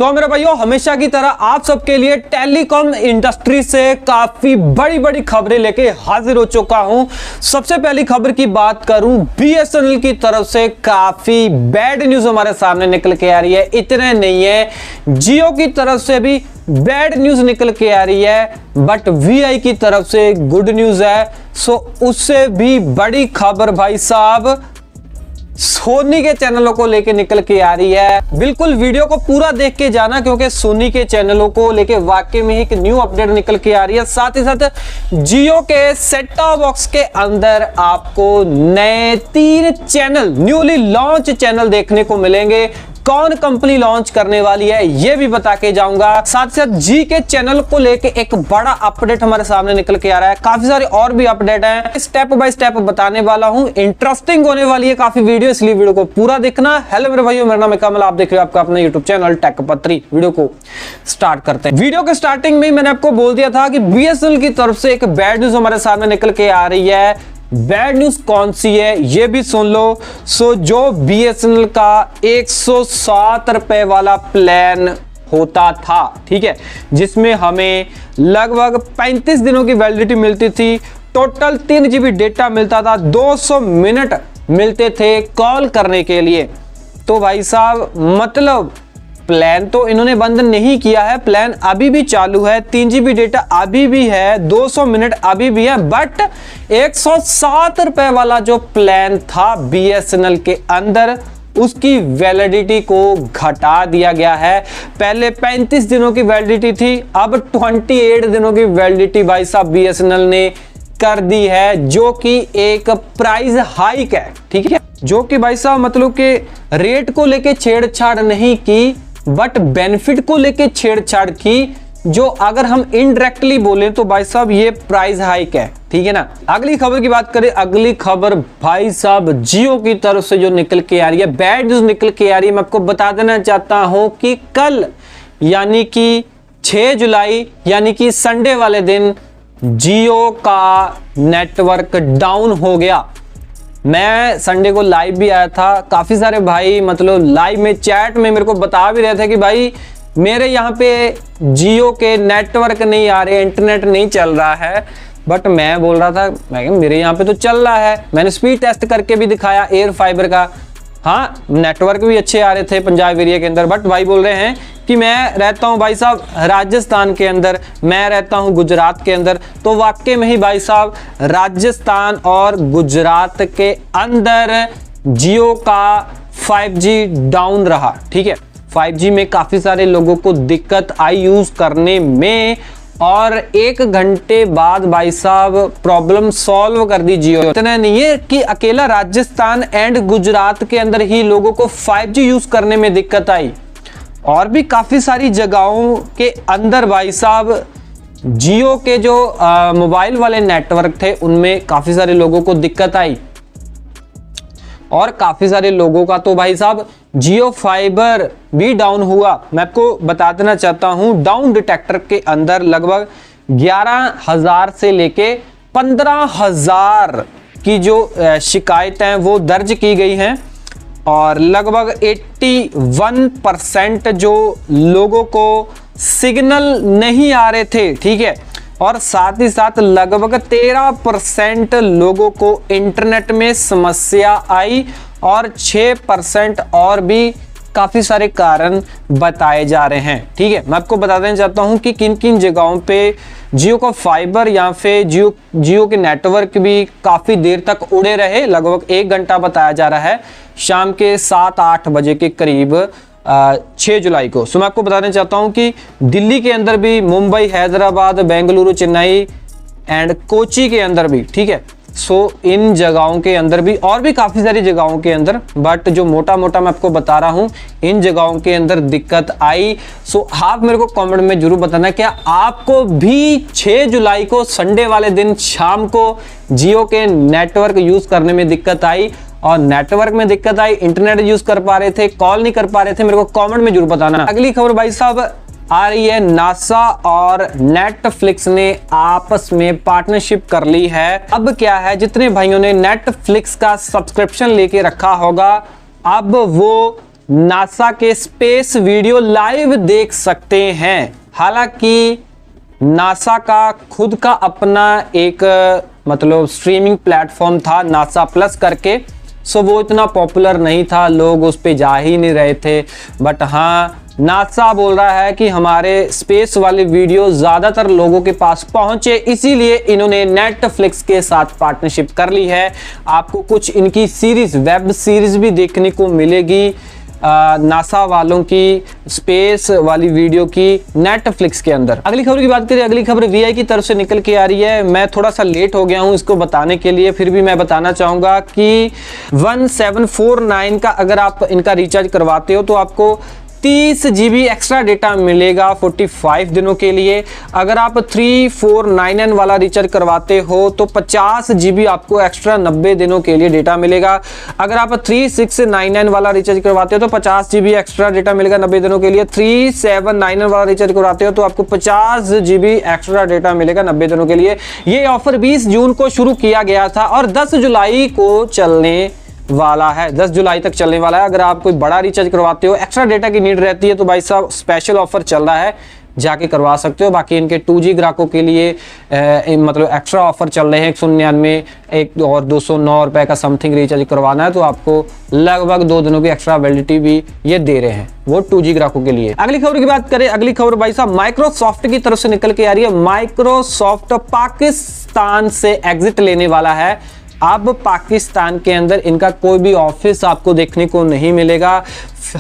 तो मेरे भाइयों, हमेशा की तरह आप सबके लिए टेलीकॉम इंडस्ट्री से काफी बड़ी बड़ी खबरें लेके हाजिर हो चुका हूं। सबसे पहली खबर की बात करूं, बीएसएनएल की तरफ से काफी बैड न्यूज हमारे सामने निकल के आ रही है। इतने नहीं है, जियो की तरफ से भी बैड न्यूज निकल के आ रही है, बट वीआई की तरफ से गुड न्यूज है। सो उससे भी बड़ी खबर भाई साहब सोनी के चैनलों को लेके निकल के आ रही है। बिल्कुल वीडियो को पूरा देख के जाना, क्योंकि सोनी के चैनलों को लेके वाकई में एक न्यू अपडेट निकल के आ रही है। साथ ही साथ जियो के सेट टॉप बॉक्स के अंदर आपको नए 3 चैनल, न्यूली लॉन्च चैनल देखने को मिलेंगे। कौन कंपनी लॉन्च करने वाली है ये भी बता के जाऊंगा। साथ ही साथ जी के चैनल को लेके एक बड़ा अपडेट हमारे सामने निकल के आ रहा है। काफी सारे और भी अपडेट हैं, स्टेप बाय स्टेप बताने वाला हूं। इंटरेस्टिंग होने वाली है काफी वीडियो, इसलिए वीडियो को पूरा देखना। हेलो मेरे भाइयों, मेरा नाम है कमल, आप देख रहे हो आपका अपना यूट्यूब चैनल टेक पत्री। वीडियो को स्टार्ट करते हैं। वीडियो के स्टार्टिंग में मैंने आपको बोल दिया था कि बीएसएनएल की तरफ से एक बैड न्यूज हमारे सामने निकल के आ रही है। बैड न्यूज कौन सी है ये भी सुन लो। सो जो बीएसएनएल का 107 रुपए वाला प्लान होता था, ठीक है, जिसमें हमें लगभग 35 दिनों की वैलिडिटी मिलती थी, टोटल 3 GB डेटा मिलता था, 200 मिनट मिलते थे कॉल करने के लिए। तो भाई साहब मतलब प्लान तो इन्होंने बंद नहीं किया है, प्लान अभी भी चालू है, 3 GB डेटा अभी भी है, 200 मिनट अभी भी है, बट 107 रुपए वाला जो प्लान था बीएसएनएल के अंदर, उसकी वैलिडिटी को घटा दिया गया है। पहले 35 दिनों की वैलिडिटी थी, अब 28 दिनों की वैलिडिटी भाई साहब बीएसएनएल ने कर दी है, जो कि एक प्राइस हाइक है, ठीक है, जो कि भाई साहब मतलब के रेट को लेके छेड़छाड़ नहीं की, बट बेनिफिट को लेके छेड़छाड़ की, जो अगर हम इनडायरेक्टली बोले तो भाई साहब ये प्राइस हाइक है, ठीक है ना। अगली खबर की बात करें, अगली खबर भाई साहब जियो की तरफ से जो निकल के आ रही है, बैड न्यूज निकल के आ रही है। मैं आपको बता देना चाहता हूं कि कल यानी कि 6 जुलाई यानी कि संडे वाले दिन जियो का नेटवर्क डाउन हो गया। मैं संडे को लाइव भी आया था, काफी सारे भाई मतलब लाइव में चैट में मेरे को बता भी रहे थे कि भाई मेरे यहाँ पे जियो के नेटवर्क नहीं आ रहे, इंटरनेट नहीं चल रहा है। बट मैं बोल रहा था, मैं मेरे यहाँ पे तो चल रहा है। मैंने स्पीड टेस्ट करके भी दिखाया एयर फाइबर का, हाँ नेटवर्क भी अच्छे आ रहे थे पंजाब एरिया के अंदर। बट भाई बोल रहे हैं कि मैं रहता हूं भाई साहब राजस्थान के अंदर, मैं रहता हूं गुजरात के अंदर। तो वाकई में ही भाई साहब राजस्थान और गुजरात के अंदर जियो का 5G डाउन रहा, ठीक है। 5G में काफी सारे लोगों को दिक्कत आई यूज करने में, और 1 घंटे बाद भाई साहब प्रॉब्लम सॉल्व कर दी जियो। इतना नहीं है कि अकेला राजस्थान एंड गुजरात के अंदर ही लोगों को 5G यूज करने में दिक्कत आई, और भी काफी सारी जगहों के अंदर भाई साहब जियो के जो मोबाइल वाले नेटवर्क थे उनमें काफी सारे लोगों को दिक्कत आई। और काफी सारे लोगों का तो भाई साहब जियो फाइबर भी डाउन हुआ। मैं आपको बता देना चाहता हूं, डाउन डिटेक्टर के अंदर लगभग 11,000 से लेके 15,000 की जो शिकायतें हैं वो दर्ज की गई हैं, और लगभग 81% जो लोगों को सिग्नल नहीं आ रहे थे, ठीक है, और साथ ही साथ लगभग 13% लोगों को इंटरनेट में समस्या आई, और 6% और भी काफी सारे कारण बताए जा रहे हैं, ठीक है। मैं आपको बता देना चाहता हूं कि किन किन जगहों पे जियो का फाइबर या फिर जियो के नेटवर्क भी काफी देर तक उड़े रहे। लगभग 1 घंटा बताया जा रहा है, शाम के 7-8 बजे के करीब 6 जुलाई को। सो मैं आपको बताना चाहता हूं कि दिल्ली के अंदर भी, मुंबई, हैदराबाद, बेंगलुरु, चेन्नई एंड कोची के अंदर भी, ठीक है। सो इन जगहों के अंदर भी, और भी काफी सारी जगहों के अंदर, बट जो मोटा मोटा मैं आपको बता रहा हूं इन जगहों के अंदर दिक्कत आई। सो आप मेरे को कमेंट में जरूर बताना क्या आपको भी 6 जुलाई को संडे वाले दिन शाम को जियो के नेटवर्क यूज करने में दिक्कत आई, और नेटवर्क में दिक्कत आई, इंटरनेट यूज कर पा रहे थे, कॉल नहीं कर पा रहे थे। मेरे को कमेंट में जरूर बताना। अगली खबर भाई साहब आ रही है, नासा और नेटफ्लिक्स ने आपस में पार्टनरशिप कर ली है। अब क्या है, जितने भाइयों ने नेटफ्लिक्स का सब्सक्रिप्शन लेके रखा होगा, अब वो नासा के स्पेस वीडियो लाइव देख सकते हैं। हालांकि नासा का खुद का अपना एक मतलब स्ट्रीमिंग प्लेटफॉर्म था नासा प्लस करके, सो वो इतना पॉपुलर नहीं था, लोग उस पे जा ही नहीं रहे थे। बट हाँ, नासा बोल रहा है कि हमारे स्पेस वाले वीडियो ज़्यादातर लोगों के पास पहुंचे, इसीलिए इन्होंने नेटफ्लिक्स के साथ पार्टनरशिप कर ली है। आपको कुछ इनकी सीरीज, वेब सीरीज भी देखने को मिलेगी नासा वालों की, स्पेस वाली वीडियो की नेटफ्लिक्स के अंदर। अगली खबर की बात करें, अगली खबर वीआई की तरफ से निकल के आ रही है। मैं थोड़ा सा लेट हो गया हूं इसको बताने के लिए, फिर भी मैं बताना चाहूंगा कि 1749 का अगर आप इनका रिचार्ज करवाते हो तो आपको 30 GB एक्स्ट्रा डेटा मिलेगा 45 दिनों के लिए। अगर आप 3499 वाला रिचार्ज करवाते हो तो 50 GB आपको एक्स्ट्रा 90 दिनों के लिए डेटा मिलेगा। अगर आप 3699 वाला रिचार्ज करवाते हो तो 50 GB एक्स्ट्रा डेटा मिलेगा 90 दिनों के लिए। 3799 वाला रिचार्ज करवाते हो तो आपको 50 GB एक्स्ट्रा डेटा मिलेगा 90 दिनों के लिए। ये ऑफर 20 जून को शुरू किया गया था और 10 जुलाई को चलने वाला है, 10 जुलाई तक चलने वाला है। अगर आप कोई बड़ा रिचार्ज करवाते हो, एक्स्ट्रा डेटा की नीड रहती है, तो भाई साहब स्पेशल ऑफर चल रहा है, जाके करवा सकते हो। बाकी इनके 2G ग्राहकों के लिए मतलब एक्स्ट्रा ऑफर चल रहे हैं। 199 एक और 209 रुपए का समथिंग रिचार्ज करवाना है तो आपको लगभग 2 दिनों की एक्स्ट्रा वैलिडिटी भी ये दे रहे हैं, वो 2G ग्राहकों के लिए। अगली खबर की बात करें, अगली खबर भाई साहब माइक्रोसॉफ्ट की तरफ से निकल के आ रही है। माइक्रोसॉफ्ट पाकिस्तान से एग्जिट लेने वाला है। अब पाकिस्तान के अंदर इनका कोई भी ऑफिस आपको देखने को नहीं मिलेगा।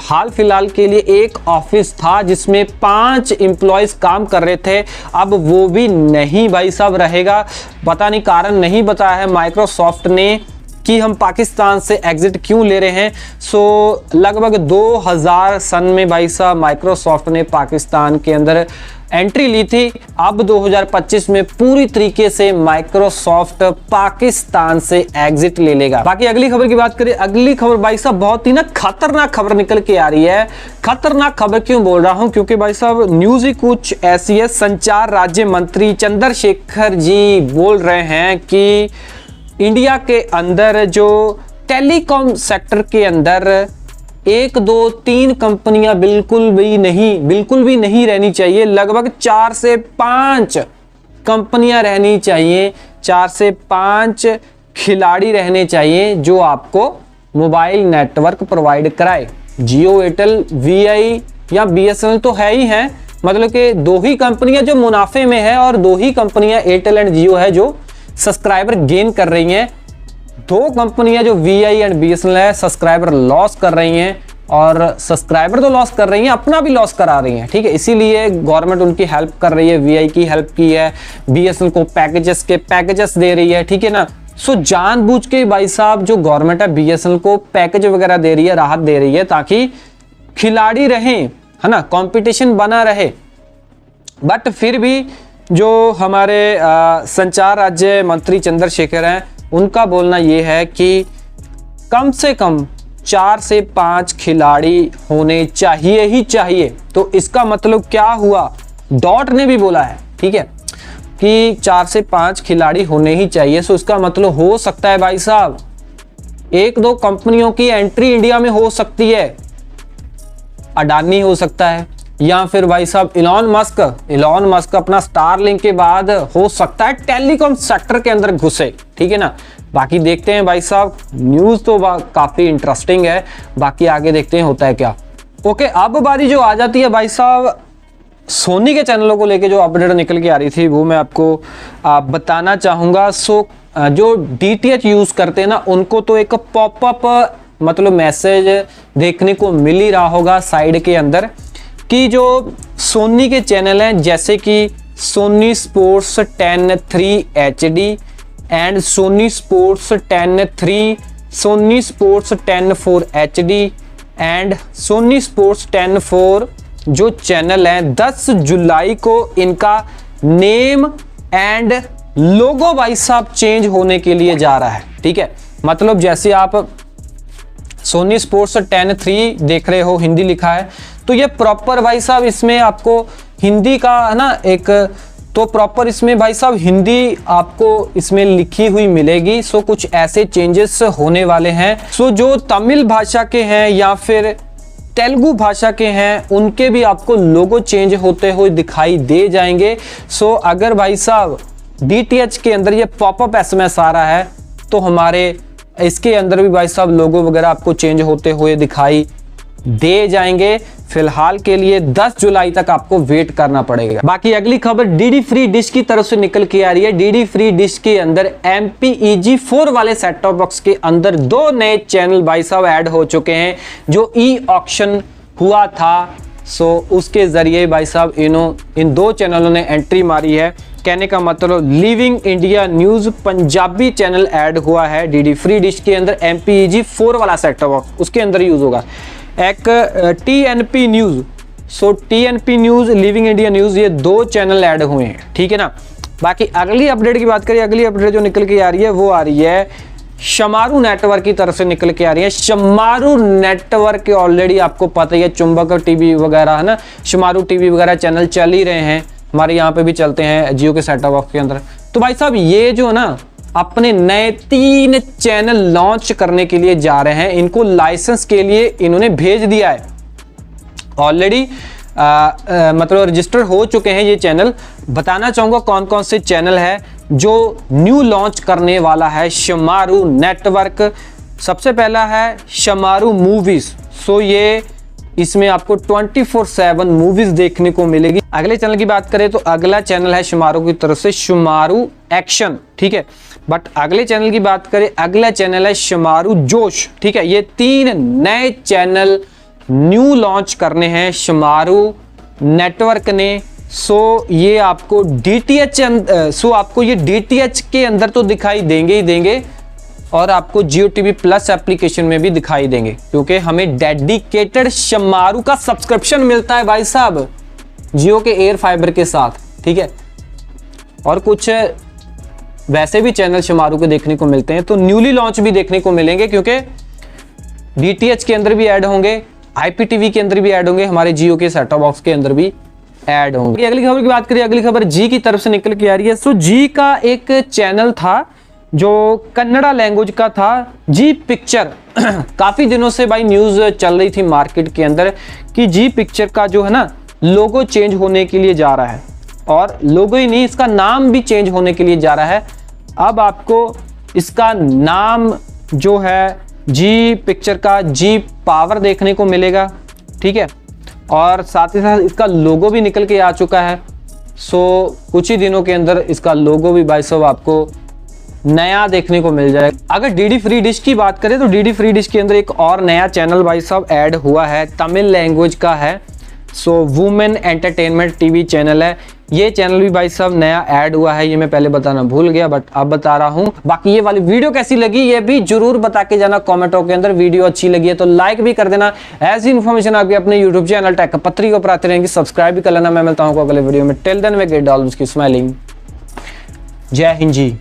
हाल फिलहाल के लिए एक ऑफिस था जिसमें 5 एम्प्लॉयज काम कर रहे थे, अब वो भी नहीं भाई साहब रहेगा। पता नहीं कारण नहीं बताया है माइक्रोसॉफ्ट ने कि हम पाकिस्तान से एग्जिट क्यों ले रहे हैं। सो लगभग 2000 सन में भाई साहब माइक्रोसॉफ्ट ने पाकिस्तान के अंदर एंट्री ली थी। अब 2025 में पूरी तरीके से माइक्रोसॉफ्ट पाकिस्तान से एग्जिट ले लेगा। बाकी अगली खबर की बात करें, अगली खबर भाई साहब बहुत ही ना खतरनाक खबर निकल के आ रही है। खतरनाक खबर क्यों बोल रहा हूं, क्योंकि भाई साहब न्यूज ही कुछ ऐसी है। संचार राज्य मंत्री चंद्रशेखर जी बोल रहे हैं कि इंडिया के अंदर जो टेलीकॉम सेक्टर के अंदर 1, 2, 3 कंपनियां बिल्कुल भी नहीं रहनी चाहिए। लगभग 4 से 5 कंपनियां रहनी चाहिए, 4 से 5 खिलाड़ी रहने चाहिए जो आपको मोबाइल नेटवर्क प्रोवाइड कराए। जियो, एयरटेल, वीआई या बीएसएनएल तो है ही है, मतलब कि 2 ही कंपनियां जो मुनाफे में है और 2 ही कंपनियां एयरटेल एंड जियो है जो सब्सक्राइबर गेन कर रही हैं। 2 कंपनियां जो वीआई एंड बीएसएनएल है सब्सक्राइबर लॉस कर रही हैं, और सब्सक्राइबर तो लॉस कर रही हैं, अपना भी लॉस करा रही हैं। ठीक है, इसीलिए गवर्नमेंट उनकी हेल्प कर रही है, वीआई की हेल्प की है, बीएसएनएल को पैकेजेस दे रही है। ठीक है ना, सो जानबूझ के भाई साहब जो गवर्नमेंट है बीएसएनएल को पैकेज वगैरह दे रही है, राहत दे रही है ताकि खिलाड़ी रहें, है ना, कंपटीशन बना रहे। बट फिर भी जो हमारे संचार राज्य मंत्री चंद्रशेखर हैं, उनका बोलना यह है कि कम से कम 4 से 5 खिलाड़ी होने चाहिए ही चाहिए। तो इसका मतलब क्या हुआ, डॉट ने भी बोला है, ठीक है, कि 4 से 5 खिलाड़ी होने ही चाहिए। सो इसका मतलब हो सकता है भाई साहब 1-2 कंपनियों की एंट्री इंडिया में हो सकती है। अडानी हो सकता है, या फिर भाई साहब इलॉन मस्क अपना स्टारलिंक के बाद हो सकता है टेलीकॉम सेक्टर के अंदर घुसे। ठीक है ना, बाकी देखते हैं भाई साहब, न्यूज तो काफी इंटरेस्टिंग है, बाकी आगे देखते हैं होता है क्या। ओके, अब बारी जो आ जाती है भाई साहब सोनी के चैनलों को लेके जो अपडेट निकल के आ रही थी वो मैं आपको बताना चाहूंगा। सो जो डीटीएच यूज करते हैं ना, उनको तो एक पॉपअप मतलब मैसेज देखने को मिल ही रहा होगा साइड के अंदर कि जो सोनी के चैनल हैं जैसे कि Sony Sports 10-3 HD and Sony Sports 10-3, Sony Sports 10-4 HD and Sony Sports 10-4 जो चैनल हैं 10 जुलाई को इनका नेम एंड लोगो भाई साहब चेंज होने के लिए जा रहा है। ठीक है, मतलब जैसे आप सोनी स्पोर्ट्स 10-3 देख रहे हो, हिंदी लिखा है, तो ये प्रॉपर भाई साहब इसमें आपको हिंदी का है ना एक, तो प्रॉपर इसमें भाई साहब हिंदी आपको इसमें लिखी हुई मिलेगी। सो कुछ ऐसे चेंजेस होने वाले हैं। सो जो तमिल भाषा के हैं या फिर तेलुगु भाषा के हैं उनके भी आपको लोगो चेंज होते हुए दिखाई दे जाएंगे। सो अगर भाई साहब DTH के अंदर ये पॉपअप SMS आ रहा है तो हमारे इसके अंदर भी भाई साहब लोगो वगैरह आपको चेंज होते हुए दिखाई दे जाएंगे। फिलहाल के लिए 10 जुलाई तक आपको वेट करना पड़ेगा। बाकी अगली खबर डीडी फ्री डिश की तरफ से निकल के आ रही है। डीडी फ्री डिश के अंदर MPEG-4 वाले सेट टॉप बॉक्स के अंदर 2 नए चैनल भाई साहब ऐड हो चुके हैं जो ऑक्शन हुआ था। सो उसके जरिए भाई साहब इन 2 चैनलों ने एंट्री मारी है। कहने का मतलब living India news Punjabi channel add हुआ है डीडी फ्री डिश के अंदर। MPEG-4 वाला सेट टॉप बॉक्स उसके अंदर यूज होगा। एक TNP न्यूज, सो TNP news, living India news, ये 2 चैनल ऐड हुए हैं, ठीक है ना। बाकी अगली अपडेट की बात करें, अगली अपडेट जो निकल के आ रही है वो आ रही है शमारू नेटवर्क की तरफ से निकल के आ रही है। शमारू नेटवर्क के ऑलरेडी आपको पता ही है, चुंबक टीवी वगैरह है ना, शमारू टीवी वगैरह चैनल चल ही रहे हैं, हमारे यहाँ पे भी चलते हैं जियो के सेट टॉप बॉक्स के अंदर। तो भाई साहब ये जो है ना अपने नए 3 चैनल लॉन्च करने के लिए जा रहे हैं। इनको लाइसेंस के लिए इन्होंने भेज दिया है ऑलरेडी, मतलब रजिस्टर हो चुके हैं ये चैनल। बताना चाहूंगा कौन कौन से चैनल है जो न्यू लॉन्च करने वाला है शमारू नेटवर्क। सबसे पहला है शमारू मूवीज। सो ये इसमें आपको 24/7 मूवीज देखने को मिलेगी। अगले चैनल की बात करें तो अगला चैनल है शमारू की तरफ से शमारू एक्शन, ठीक है। बट अगले चैनल की बात करें, अगला चैनल है शमारू जोश, ठीक है। ये 3 नए चैनल न्यू लॉन्च करने हैं शमारू नेटवर्क ने। सो ये आपको DTH के अंदर तो दिखाई देंगे ही देंगे और आपको जियो टीवी प्लस एप्लीकेशन में भी दिखाई देंगे, क्योंकि हमें डेडिकेटेड शमारू का सब्सक्रिप्शन मिलता है भाई साहब जियो के एयर फाइबर के साथ, ठीक है। और कुछ वैसे भी चैनल शमारू के देखने को मिलते हैं, तो न्यूली लॉन्च भी देखने को मिलेंगे, क्योंकि DTH के अंदर भी ऐड होंगे, IPTV के अंदर भी ऐड होंगे, हमारे जियो के सेट टॉप बॉक्स के अंदर भी ऐड होंगे। अगली खबर की बात करें, अगली खबर जी की तरफ से निकल के आ रही है। सो जी का एक चैनल था जो कन्नड़ा लैंग्वेज का था, जी पिक्चर। काफी दिनों से भाई न्यूज चल रही थी मार्केट के अंदर कि जी पिक्चर का जो है ना लोगो चेंज होने के लिए जा रहा है, और लोगो ही नहीं, इसका नाम भी चेंज होने के लिए जा रहा है। अब आपको इसका नाम जो है जी पिक्चर का जी पावर देखने को मिलेगा, ठीक है। और साथ ही साथ इसका लोगो भी निकल के आ चुका है। सो कुछ ही दिनों के अंदर इसका लोगो भी भाई साहब आपको नया देखने को मिल जाएगा। अगर डीडी फ्री डिश की बात करें तो डीडी फ्री डिश के अंदर एक और नया चैनल भाई साहब ऐड हुआ है, तमिल लैंग्वेज का है। सो वुमेन एंटरटेनमेंट टीवी चैनल है। ये चैनल भी भाई साहब नया ऐड हुआ है, ये मैं पहले बताना भूल गया बट अब बता रहा हूँ। बाकी ये वाली वीडियो कैसी लगी ये भी जरूर बता के जाना कमेंटों के अंदर। वीडियो अच्छी लगी है तो लाइक भी कर देना। ऐसी इन्फॉर्मेशन आपके अपने यूट्यूब चैनल टेक पत्री को प्राप्त रहेंगी, सब्सक्राइब भी कर लेना। मैं मिलता हूँ अगले वीडियो में। टिल देन वे गेट ऑल की स्माइलिंग। जय हिंद जी।